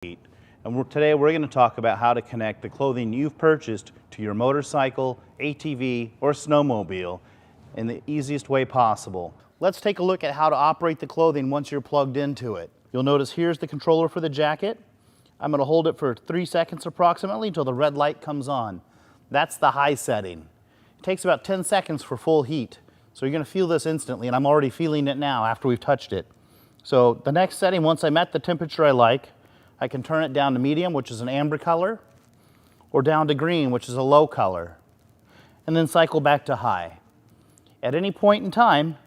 And today we're going to talk about how to connect the clothing you've purchased to your motorcycle, ATV, or snowmobile in the easiest way possible. Let's take a look at how to operate the clothing once you're plugged into it. You'll notice here's the controller for the jacket. I'm going to hold it for 3 seconds approximately until the red light comes on. That's the high setting. It takes about 10 seconds for full heat. So you're going to feel this instantly, and I'm already feeling it now after we've touched it. So the next setting, once I'm at the temperature I like, I can turn it down to medium, which is an amber color, or down to green, which is a low color, and then cycle back to high. At any point in time,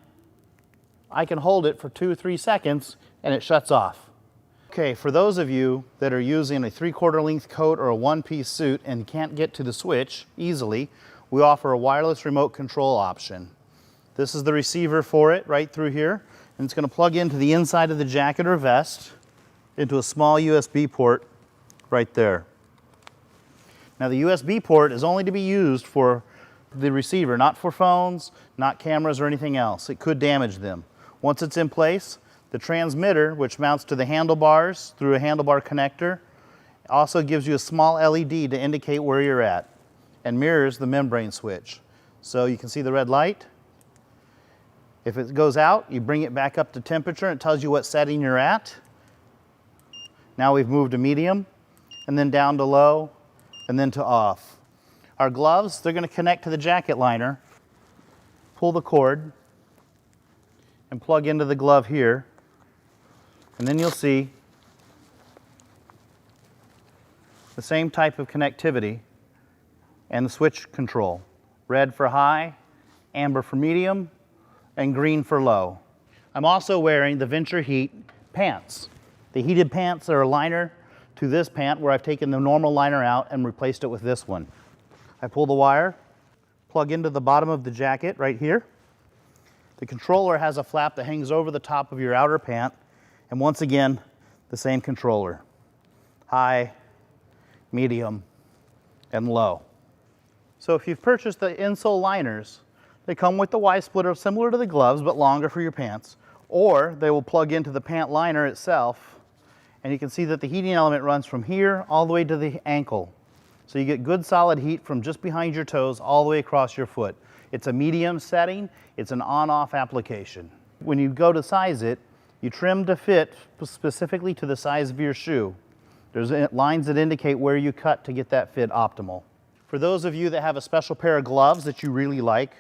I can hold it for 2 or 3 seconds and it shuts off. Okay, for those of you that are using a 3/4 length coat or a one-piece suit and can't get to the switch easily, we offer a wireless remote control option. This is the receiver for it right through here, and it's going to plug into the inside of the jacket or vest into a small USB port right there. Now the USB port is only to be used for the receiver, not for phones, not cameras or anything else. It could damage them. Once it's in place, the transmitter, which mounts to the handlebars through a handlebar connector, also gives you a small LED to indicate where you're at and mirrors the membrane switch. So you can see the red light. If it goes out, you bring it back up to temperature and it tells you what setting you're at. Now we've moved to medium, and then down to low, and then to off. Our gloves, they're going to connect to the jacket liner. Pull the cord and plug into the glove here, and then you'll see the same type of connectivity and the switch control. Red for high, amber for medium, and green for low. I'm also wearing the Venture Heat pants. The heated pants are a liner to this pant where I've taken the normal liner out and replaced it with this one. I pull the wire, plug into the bottom of the jacket right here. The controller has a flap that hangs over the top of your outer pant, and once again, the same controller. High, medium, and low. So if you've purchased the insole liners, they come with the Y-splitter similar to the gloves but longer for your pants, or they will plug into the pant liner itself. And you can see that the heating element runs from here all the way to the ankle. So you get good solid heat from just behind your toes all the way across your foot. It's a medium setting. It's an on-off application. When you go to size it, you trim to fit specifically to the size of your shoe. There's lines that indicate where you cut to get that fit optimal. For those of you that have a special pair of gloves that you really like,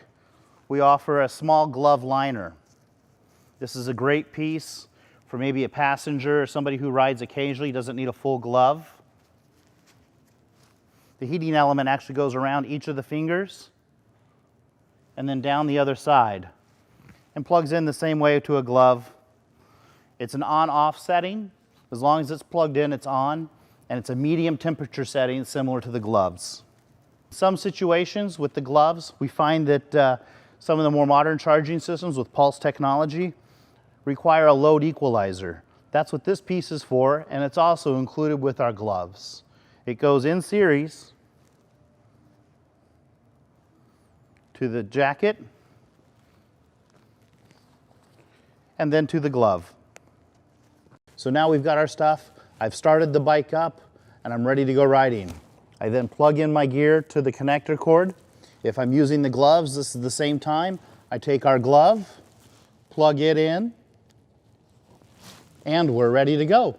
we offer a small glove liner. This is a great piece for maybe a passenger or somebody who rides occasionally, doesn't need a full glove. The heating element actually goes around each of the fingers and then down the other side and plugs in the same way to a glove. It's an on-off setting. As long as it's plugged in, it's on, and it's a medium temperature setting similar to the gloves. In some situations with the gloves, we find that some of the more modern charging systems with pulse technology require a load equalizer. That's what this piece is for, and it's also included with our gloves. It goes in series to the jacket and then to the glove. So now we've got our stuff. I've started the bike up and I'm ready to go riding. I then plug in my gear to the connector cord. If I'm using the gloves, this is the same time. I take our glove, plug it in, and we're ready to go.